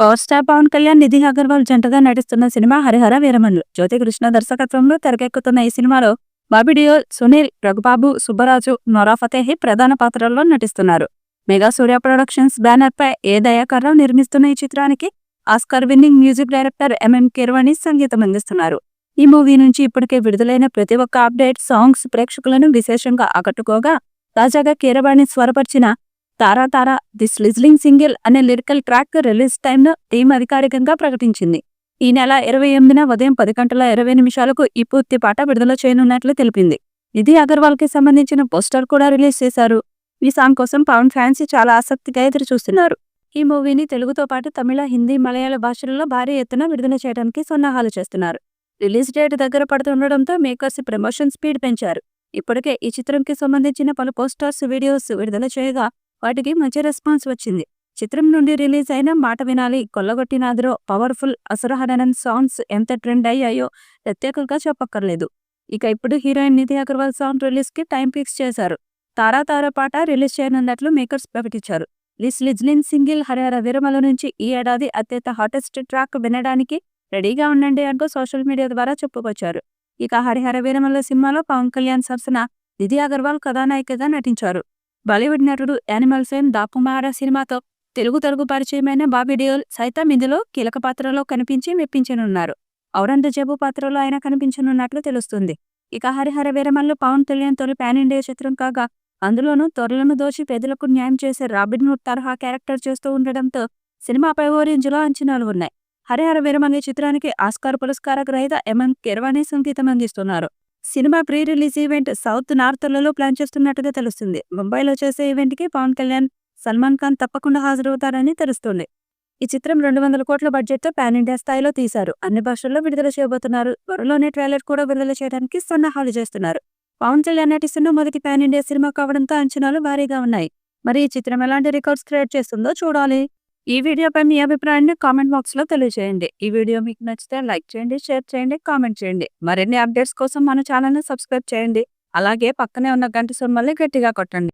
Power star Pawan Kalyan, Nidhi Agarwal జంటగా నటిస్తున్న cinema Harihara Veeramallu. Jyothi Krishna దర్శకత్వంలో తెరకెక్కుతున్న ఈ సినిమాలో బాబీ డియోల్, సునీల్, రఘుబాబు, సుబ్బరాజు, నోరా ఫతేహి ప్రధాన పాత్రల్లో నటిస్తున్నారు. మెగా సూర్య ప్రొడక్షన్స్ బ్యానర్ పై ఏ దయాకర్ రావు నిర్మిస్తున్న ఈ చిత్రానికి Oscar winning music director MM Keeravani సంగీతం అందిస్తున్నారు. ఈ మూవీ నుంచి ఇప్పటికే విడుదలైన ప్రతి ఒక్క అప్డేట్ సాంగ్స్ ప్రేక్షకులను విశేషంగా ఆకట్టుకోగా, తాజాగా కీరవాణి స్వరపరిచిన తారా తారా ది స్లిజ్లింగ్ సింగిల్ అనే లిరికల్ ట్రాక్ రిలీజ్ టైమ్ను టీం అధికారికంగా ప్రకటించింది. ఈ నెల 28న ఉదయం 10:20 ఈ పూర్తి పాట విడుదల చేయనున్నట్లు తెలిపింది. నిధి అగర్వాల్ కి సంబంధించిన పోస్టర్ కూడా రిలీజ్ చేశారు. ఈ సాంగ్ కోసం పవన్ ఫ్యాన్స్ చాలా ఆసక్తిగా ఎదురు చూస్తున్నారు. ఈ మూవీని తెలుగుతో పాటు తమిళ, హిందీ, మలయాళ భాషలలో భారీ ఎత్తున విడుదల చేయడానికి సన్నాహాలు చేస్తున్నారు. రిలీజ్ డేట్ దగ్గర పడుతుండటంతో మేకర్స్ ప్రమోషన్ స్పీడ్ పెంచారు. ఇప్పటికే ఈ చిత్రంకి సంబంధించిన పలు పోస్టర్స్, వీడియోస్ విడుదల చేయగా వాటికి మంచి రెస్పాన్స్ వచ్చింది. చిత్రం నుండి రిలీజ్ అయిన మాట వినాలి, కొల్లగొట్టినాదిరో, పవర్ఫుల్, అసురహరణన్ సాంగ్స్ ఎంత ట్రెండ్ అయ్యాయో ప్రత్యేకంగా చెప్పక్కర్లేదు. ఇక ఇప్పుడు heroine Nidhi Agarwal song release కి టైం ఫిక్స్ చేశారు. తారా తారా పాట రిలీజ్ చేయనున్నట్లు మేకర్స్ ప్రకటించారు. లిజ్లిన్ సింగిల్ హరిహర వీరమల నుంచి ఈ ఏడాది అత్యంత హాటెస్ట్ ట్రాక్ వినడానికి రెడీగా ఉండండి అంటూ సోషల్ మీడియా ద్వారా చెప్పుకొచ్చారు. ఇక హరిహర వీరమల సినిమాలో పవన్ కళ్యాణ్ సరసన నిధి అగర్వాల్ కథానాయికగా నటించారు. బాలీవుడ్ నటుడు యానిమల్ ఫేమ్ దాకుమారా సినిమాతో తెలుగు పరిచయమైన బాబీ డియోల్ సైతం ఇందులో కీలక పాత్రలో కనిపించి మెప్పించనున్నారు. ఔరంగజేబు పాత్రలో ఆయన కనిపించనున్నట్లు తెలుస్తుంది. ఇక హరిహర వీరమల్లు పవన్ కళ్యాణ్ తొలి పాన్ ఇండియా చిత్రం కాగా, అందులోనూ తొరలను దోచి పేదలకు న్యాయం చేసే రాబిన్ హుడ్ తరహా క్యారెక్టర్ చేస్తూ ఉండడంతో సినిమాపై ఓ రేంజ్లో అంచనాలు ఉన్నాయి. హరిహర వీరమల్లు చిత్రానికి ఆస్కార్ పురస్కార గ్రహీత ఎంఎం కీరవాణి సంగీతం అందిస్తున్నారు. Cinema pre release event south నార్త్లలో ప్లాన్ చేస్తున్నట్టుగా తెలుస్తుంది. ముంబైలో చేసే ఈవెంట్ కి పవన్ కళ్యాణ్, సల్మాన్ ఖాన్ తప్పకుండా హాజరవుతారని తెలుస్తుంది. ఈ చిత్రం 200 కోట్ల బడ్జెట్ తో పాన్ ఇండియా స్థాయిలో తీశారు. అన్ని భాషల్లో విడుదల చేయబోతున్నారు. త్వరలోనే ట్రైలర్ కూడా విడుదల చేయడానికి సన్నాహాలు చేస్తున్నారు. పవన్ కళ్యాణ్ నటిస్తున్న మొదటి పాన్ ఇండియా సినిమా కావడంతో అంచనాలు భారీగా ఉన్నాయి. మరి ఈ చిత్రం ఎలాంటి రికార్డ్స్ క్రియేట్ చేస్తుందో చూడాలి. ఈ వీడియోపై మీ అభిప్రాయాన్ని కామెంట్ బాక్స్ లో తెలియజేయండి. ఈ వీడియో మీకు నచ్చితే లైక్ చేయండి, షేర్ చేయండి, కామెంట్ చేయండి. మరిన్ని అప్డేట్స్ కోసం మన ఛానల్ ని సబ్స్క్రైబ్ చేయండి. అలాగే పక్కనే ఉన్న గంట సింబల్ని గట్టిగా కొట్టండి.